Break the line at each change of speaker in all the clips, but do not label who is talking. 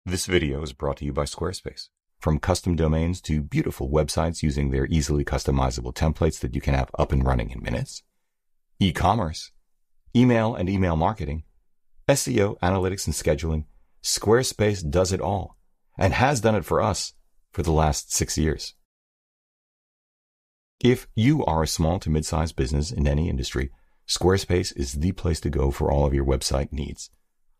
This video is brought to you by Squarespace. From custom domains to beautiful websites using their easily customizable templates that you can have up and running in minutes, e-commerce, email and email marketing, SEO, analytics, and scheduling, Squarespace does it all and has done it for us for the last 6 years. If you are a small to mid-sized business in any industry, Squarespace is the place to go for all of your website needs.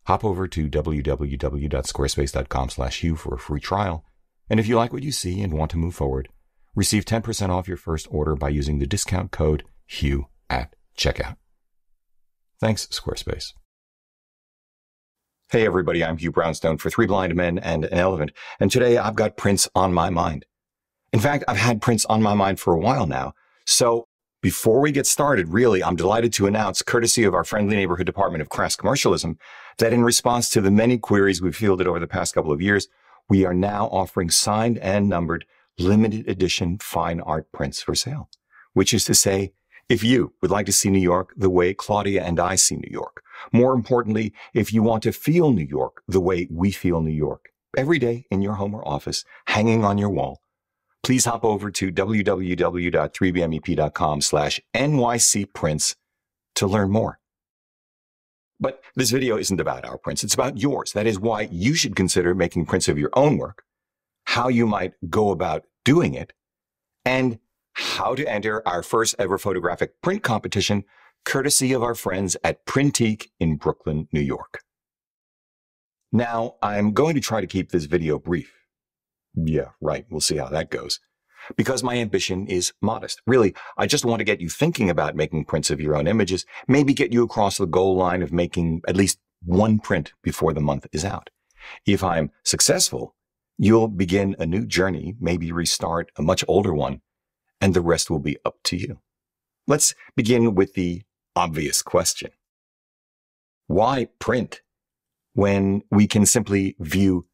Hop over to www.squarespace.com/Hugh for a free trial. And if you like what you see and want to move forward, receive 10% off your first order by using the discount code Hugh at checkout. Thanks, Squarespace. Hey everybody, I'm Hugh Brownstone for 3 Blind Men and an Elephant, and today I've got Prince on my mind. In fact, I've had Prince on my mind for a while now. So before we get started, really, I'm delighted to announce, courtesy of our friendly neighborhood department of Crass Commercialism, that in response to the many queries we've fielded over the past couple of years, we are now offering signed and numbered limited edition fine art prints for sale. Which is to say, if you would like to see New York the way Claudia and I see New York, more importantly, if you want to feel New York the way we feel New York, every day in your home or office, hanging on your wall, please hop over to www.3bmep.com/NYCprints to learn more. But this video isn't about our prints. It's about yours. That is why you should consider making prints of your own work, how you might go about doing it, and how to enter our first ever photographic print competition, courtesy of our friends at Printique in Brooklyn, New York. Now, I'm going to try to keep this video brief. Yeah, right. We'll see how that goes. Because my ambition is modest. Really, I just want to get you thinking about making prints of your own images, maybe get you across the goal line of making at least one print before the month is out. If I'm successful, you'll begin a new journey, maybe restart a much older one, and the rest will be up to you. Let's begin with the obvious question. Why print when we can simply view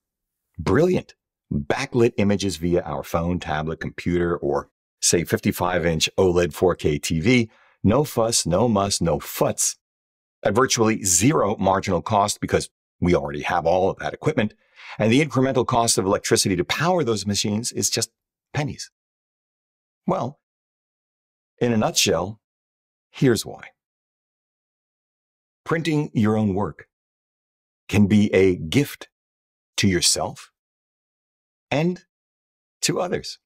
brilliant backlit images via our phone, tablet, computer, or say 55-inch OLED 4K TV? No fuss, no muss, no futz, at virtually zero marginal cost because we already have all of that equipment, and the incremental cost of electricity to power those machines is just pennies. Well, in a nutshell, here's why. Printing your own work can be a gift to yourself and to others.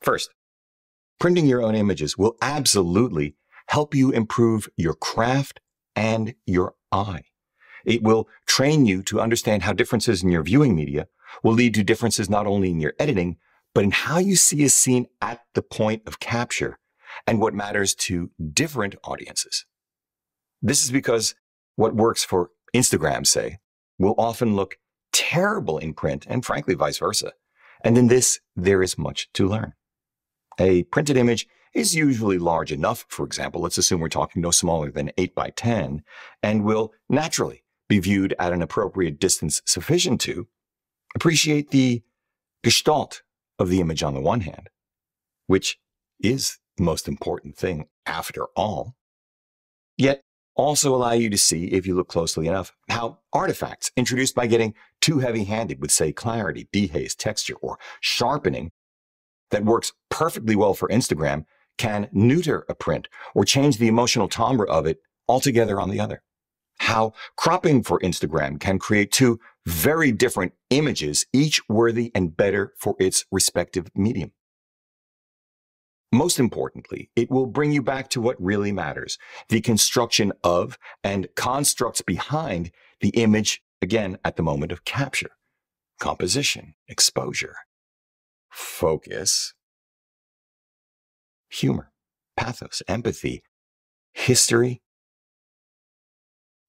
First, printing your own images will absolutely help you improve your craft and your eye. It will train you to understand how differences in your viewing media will lead to differences not only in your editing, but in how you see a scene at the point of capture and what matters to different audiences. This is because what works for Instagram, say, will often look terrible in print, and frankly, vice versa. And in this, there is much to learn. A printed image is usually large enough, for example, let's assume we're talking no smaller than 8 by 10, and will naturally be viewed at an appropriate distance sufficient to appreciate the gestalt of the image on the one hand, which is the most important thing after all, yet also allow you to see, if you look closely enough, how artifacts introduced by getting too heavy-handed with, say, clarity, dehaze, texture, or sharpening that works perfectly well for Instagram can neuter a print or change the emotional timbre of it altogether on the other. How cropping for Instagram can create 2 very different images, each worthy and better for its respective medium. Most importantly, it will bring you back to what really matters, the construction of and constructs behind the image, again, at the moment of capture. Composition, exposure, focus, humor, pathos, empathy, history,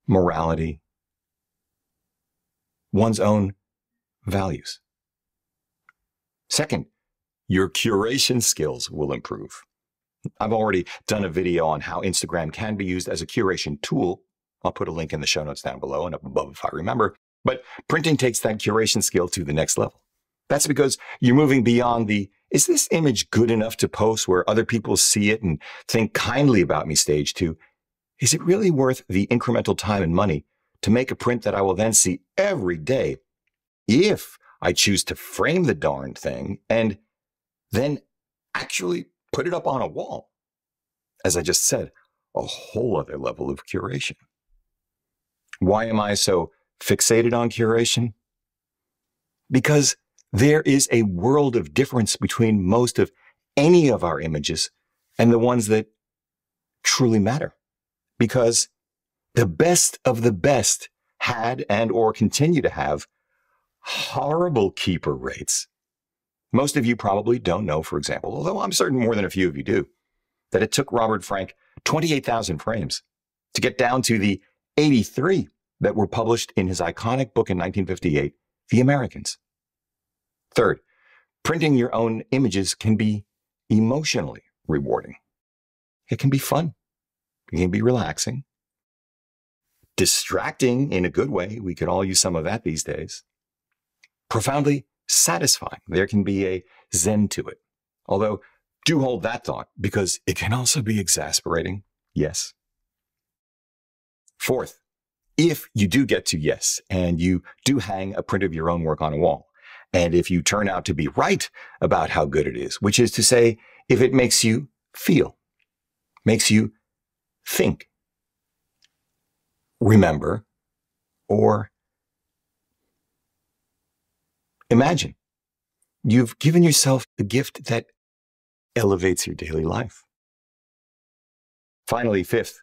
morality, one's own values. Second, your curation skills will improve. I've already done a video on how Instagram can be used as a curation tool. I'll put a link in the show notes down below and up above if I remember. But printing takes that curation skill to the next level. That's because you're moving beyond the, is this image good enough to post where other people see it and think kindly about me stage, to, is it really worth the incremental time and money to make a print that I will then see every day if I choose to frame the darn thing and then actually put it up on a wall. As I just said, a whole other level of curation. Why am I so fixated on curation? Because there is a world of difference between most of any of our images and the ones that truly matter. Because the best of the best had and or continue to have horrible keeper rates. Most of you probably don't know, for example, although I'm certain more than a few of you do, that it took Robert Frank 28,000 frames to get down to the 83 that were published in his iconic book in 1958, The Americans. Third, printing your own images can be emotionally rewarding. It can be fun. It can be relaxing. Distracting in a good way. We could all use some of that these days. Profoundly satisfying. There can be a zen to it. Although, do hold that thought, because it can also be exasperating. Yes. Fourth, if you do get to yes, and you do hang a print of your own work on a wall, and if you turn out to be right about how good it is, which is to say, if it makes you feel, makes you think, remember, or imagine, you've given yourself a gift that elevates your daily life. Finally, fifth,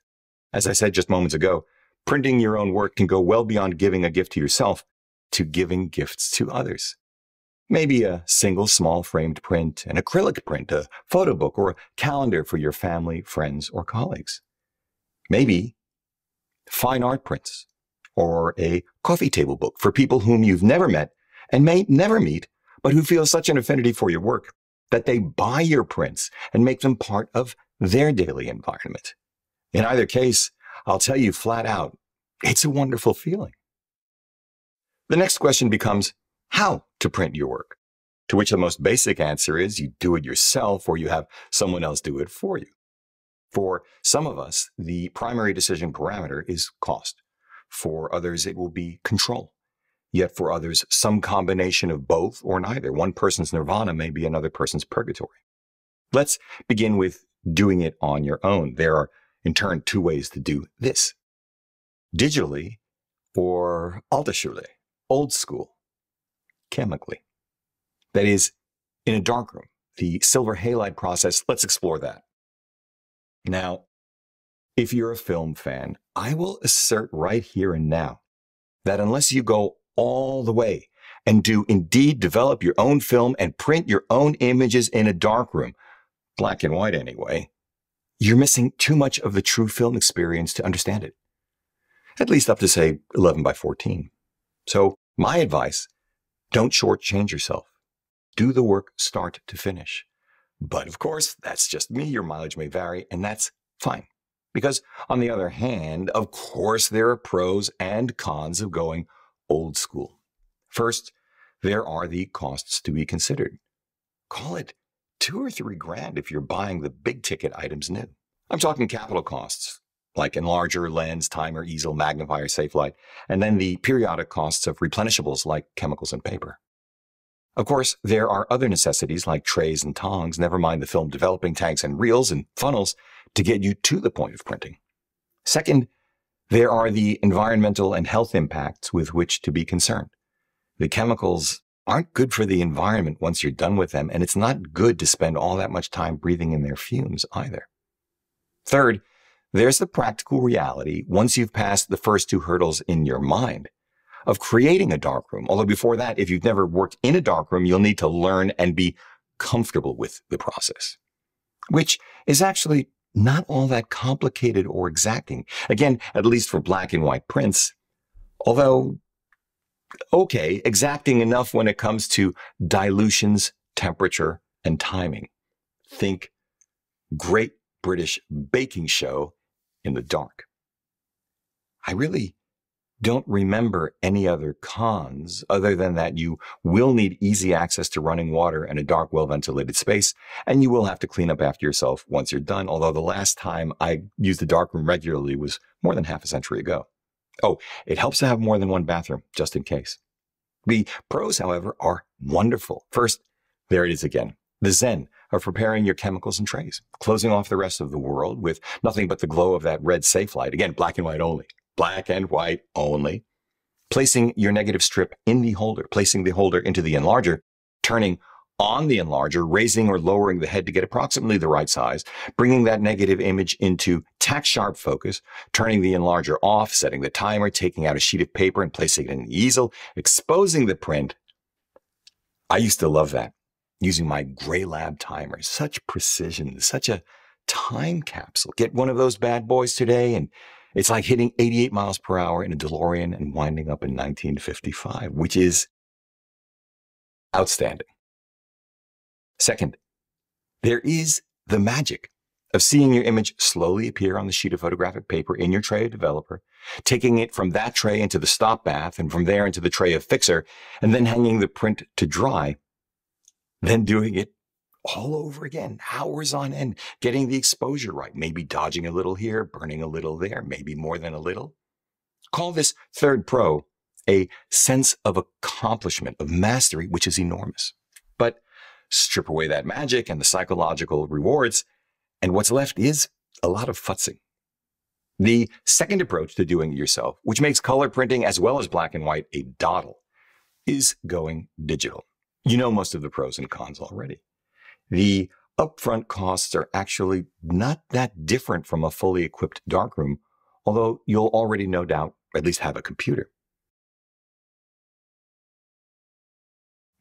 as I said just moments ago, printing your own work can go well beyond giving a gift to yourself to giving gifts to others. Maybe a single small framed print, an acrylic print, a photo book, or a calendar for your family, friends, or colleagues. Maybe fine art prints, or a coffee table book for people whom you've never met and may never meet, but who feel such an affinity for your work that they buy your prints and make them part of their daily environment. In either case, I'll tell you flat out, it's a wonderful feeling. The next question becomes how to print your work, to which the most basic answer is you do it yourself or you have someone else do it for you. For some of us, the primary decision parameter is cost. For others, it will be control. Yet for others, some combination of both or neither. One person's nirvana may be another person's purgatory. Let's begin with doing it on your own. There are, in turn, two ways to do this. Digitally or alte Schule, old school, chemically. That is, in a darkroom, the silver halide process. Let's explore that. Now, if you're a film fan, I will assert right here and now that unless you go all the way and do indeed develop your own film and print your own images in a darkroom, black and white anyway, you're missing too much of the true film experience to understand it. At least up to, say, 11 by 14. So my advice, don't shortchange yourself. Do the work start to finish. But of course, that's just me. Your mileage may vary, and that's fine. Because on the other hand, of course, there are pros and cons of going old school. First, there are the costs to be considered. Call it $2 or $3 grand if you're buying the big ticket items new. I'm talking capital costs, like enlarger, lens, timer, easel, magnifier, safe light, and then the periodic costs of replenishables like chemicals and paper. Of course, there are other necessities like trays and tongs, never mind the film developing tanks and reels and funnels to get you to the point of printing. Second, there are the environmental and health impacts with which to be concerned. The chemicals aren't good for the environment once you're done with them, and it's not good to spend all that much time breathing in their fumes either. Third, there's the practical reality, once you've passed the first two hurdles in your mind, of creating a darkroom. Although before that, if you've never worked in a darkroom, you'll need to learn and be comfortable with the process, which is actually not all that complicated or exacting. Again, at least for black and white prints, although, okay, exacting enough when it comes to dilutions, temperature, and timing. Think Great British Baking Show in the dark. I really don't remember any other cons other than that you will need easy access to running water and a dark, well-ventilated space, and you will have to clean up after yourself once you're done, although the last time I used a darkroom regularly was more than half a century ago. Oh, it helps to have more than one bathroom, just in case. The pros, however, are wonderful. First, there it is again, the zen of preparing your chemicals and trays, closing off the rest of the world with nothing but the glow of that red safe light. Again, black and white only. Black and white only. Placing your negative strip in the holder, placing the holder into the enlarger, turning on the enlarger, raising or lowering the head to get approximately the right size, bringing that negative image into tack-sharp focus, turning the enlarger off, setting the timer, taking out a sheet of paper and placing it in the easel, exposing the print. I used to love that, using my Gray Lab timer. Such precision, such a time capsule. Get one of those bad boys today, and it's like hitting 88 miles per hour in a DeLorean and winding up in 1955, which is outstanding. Second, there is the magic of seeing your image slowly appear on the sheet of photographic paper in your tray of developer, taking it from that tray into the stop bath and from there into the tray of fixer, and then hanging the print to dry, then doing it all over again, hours on end, getting the exposure right, maybe dodging a little here, burning a little there, maybe more than a little. Call this third pro a sense of accomplishment, of mastery, which is enormous. But strip away that magic and the psychological rewards, and what's left is a lot of futzing. The second approach to doing it yourself, which makes color printing as well as black and white a doddle, is going digital. You know most of the pros and cons already. The upfront costs are actually not that different from a fully equipped darkroom, although you'll already no doubt at least have a computer.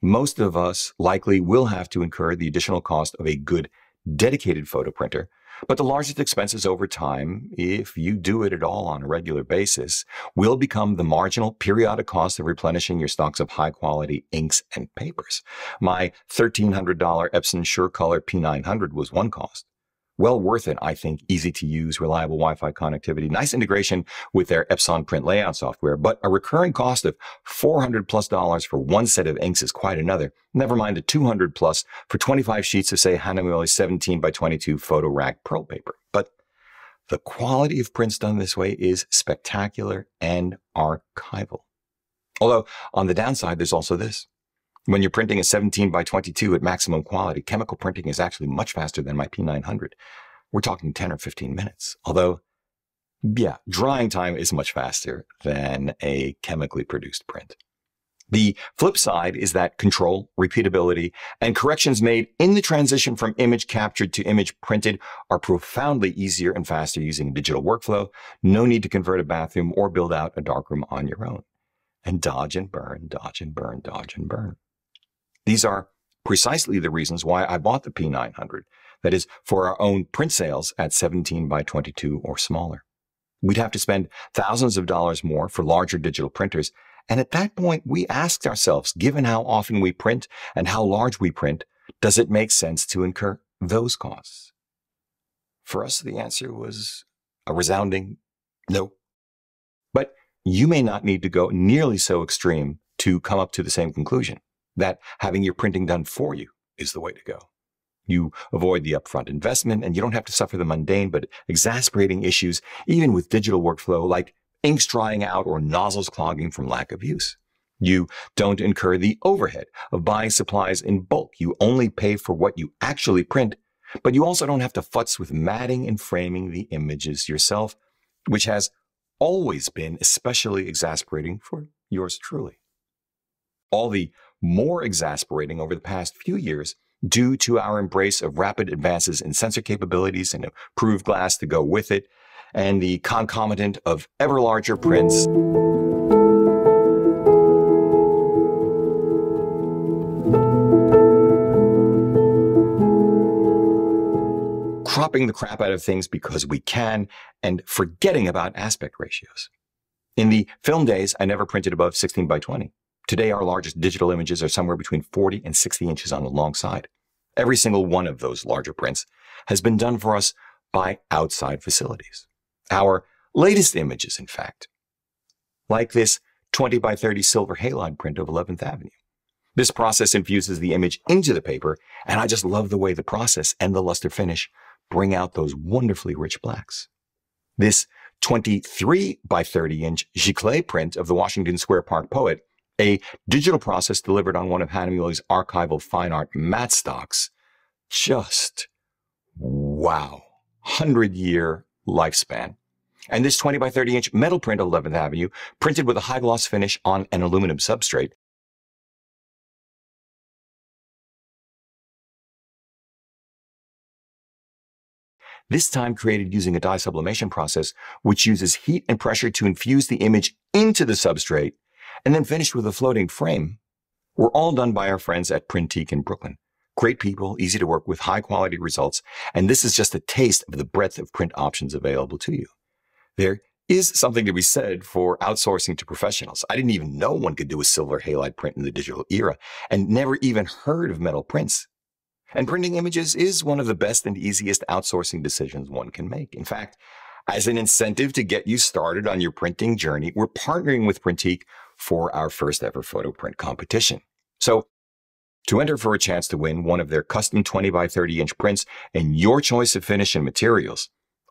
Most of us likely will have to incur the additional cost of a good dedicated photo printer, but the largest expenses over time, if you do it at all on a regular basis, will become the marginal periodic cost of replenishing your stocks of high-quality inks and papers. My $1,300 Epson SureColor P900 was one cost. Well worth it, I think. Easy to use, reliable Wi-Fi connectivity, nice integration with their Epson print layout software, but a recurring cost of $400+ for one set of inks is quite another. Never mind the $200+ for 25 sheets of, say, Hanamoto 17 by 22 photo rack pearl paper. But the quality of prints done this way is spectacular and archival. Although, on the downside, there's also this. When you're printing a 17 by 22 at maximum quality, chemical printing is actually much faster than my P900. We're talking 10 or 15 minutes. Although, yeah, drying time is much faster than a chemically produced print. The flip side is that control, repeatability, and corrections made in the transition from image captured to image printed are profoundly easier and faster using a digital workflow. No need to convert a bathroom or build out a darkroom on your own. And dodge and burn, dodge and burn, dodge and burn. These are precisely the reasons why I bought the P900, that is, for our own print sales at 17 by 22 or smaller. We'd have to spend thousands of dollars more for larger digital printers, and at that point we asked ourselves, given how often we print and how large we print, does it make sense to incur those costs? For us, the answer was a resounding no. But you may not need to go nearly so extreme to come up to the same conclusion, that having your printing done for you is the way to go. You avoid the upfront investment, and you don't have to suffer the mundane but exasperating issues, even with digital workflow, like inks drying out or nozzles clogging from lack of use. You don't incur the overhead of buying supplies in bulk. You only pay for what you actually print, but you also don't have to futz with matting and framing the images yourself, which has always been especially exasperating for yours truly. All the more exasperating over the past few years due to our embrace of rapid advances in sensor capabilities and improved glass to go with it, and the concomitant of ever larger prints. Cropping the crap out of things because we can, and forgetting about aspect ratios. In the film days, I never printed above 16 by 20. Today, our largest digital images are somewhere between 40 and 60 inches on the long side. Every single one of those larger prints has been done for us by outside facilities. Our latest images, in fact, like this 20 by 30 silver halide print of 11th Avenue. This process infuses the image into the paper, and I just love the way the process and the luster finish bring out those wonderfully rich blacks. This 23 by 30 inch giclée print of the Washington Square Park Poet, a digital process delivered on one of Hahnemuhle's archival fine art matte stocks. Just wow, 100-year lifespan. And this 20 by 30 inch metal print 11th Avenue, printed with a high gloss finish on an aluminum substrate, this time created using a dye sublimation process, which uses heat and pressure to infuse the image into the substrate, and then finished with a floating frame, were all done by our friends at Printique in Brooklyn. Great people, easy to work with, high quality results, and this is just a taste of the breadth of print options available to you. There is something to be said for outsourcing to professionals. I didn't even know one could do a silver halide print in the digital era, and never even heard of metal prints. And printing images is one of the best and easiest outsourcing decisions one can make. In fact, as an incentive to get you started on your printing journey, we're partnering with Printique for our first ever photo print competition. So, to enter for a chance to win one of their custom 20 by 30 inch prints and your choice of finish and materials,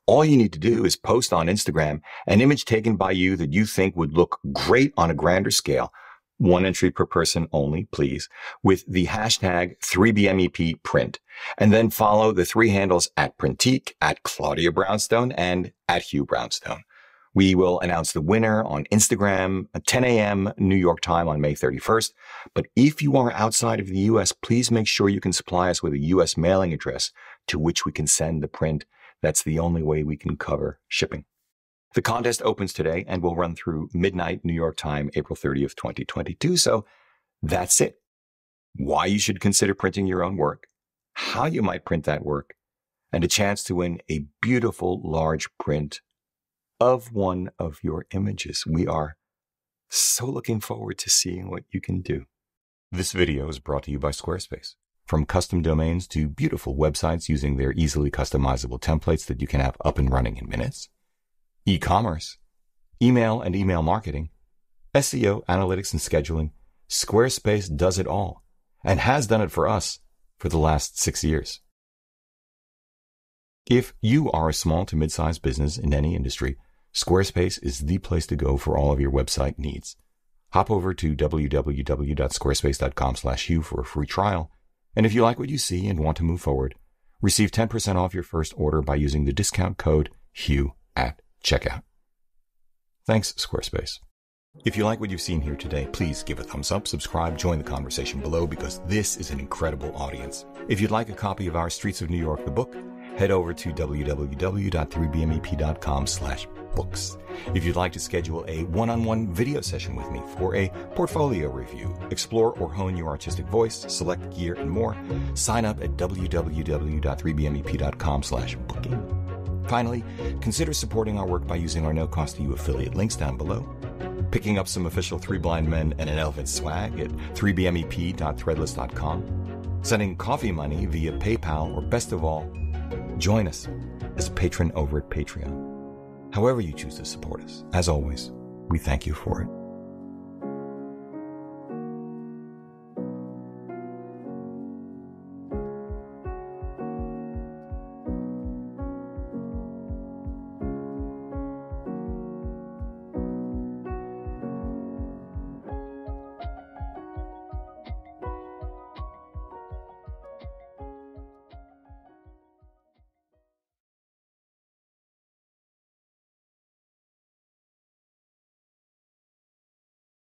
all you need to do is post on Instagram an image taken by you that you think would look great on a grander scale. One entry per person only, please, with the hashtag 3BMEP print, and then follow the three handles at Printique, at Claudia Brownstone, and at Hugh Brownstone. We will announce the winner on Instagram at 10 a.m. New York time on May 31st. But if you are outside of the U.S., please make sure you can supply us with a U.S. mailing address to which we can send the print. That's the only way we can cover shipping. The contest opens today and will run through midnight New York time, April 30th, 2022. So that's it. Why you should consider printing your own work, how you might print that work, and a chance to win a beautiful large print of one of your images. We are so looking forward to seeing what you can do. This video is brought to you by Squarespace. From custom domains to beautiful websites using their easily customizable templates that you can have up and running in minutes, e-commerce, email and email marketing, SEO, analytics, and scheduling, Squarespace does it all and has done it for us for the last 6 years. If you are a small to mid-sized business in any industry, Squarespace is the place to go for all of your website needs. Hop over to www.squarespace.com/Hugh for a free trial. And if you like what you see and want to move forward, receive 10% off your first order by using the discount code Hugh at checkout. Thanks, Squarespace. If you like what you've seen here today, please give a thumbs up, subscribe, join the conversation below, because this is an incredible audience. If you'd like a copy of our Streets of New York, the book, head over to www.3bmep.com/books. If you'd like to schedule a one-on-one video session with me for a portfolio review, explore or hone your artistic voice, select gear, and more, sign up at www.3bmep.com/booking. Finally, consider supporting our work by using our no-cost-to-you affiliate links down below, picking up some official Three Blind Men and an Elephant swag at 3bmep.threadless.com, sending coffee money via PayPal, or best of all, join us as a patron over at Patreon. However you choose to support us, as always, we thank you for it.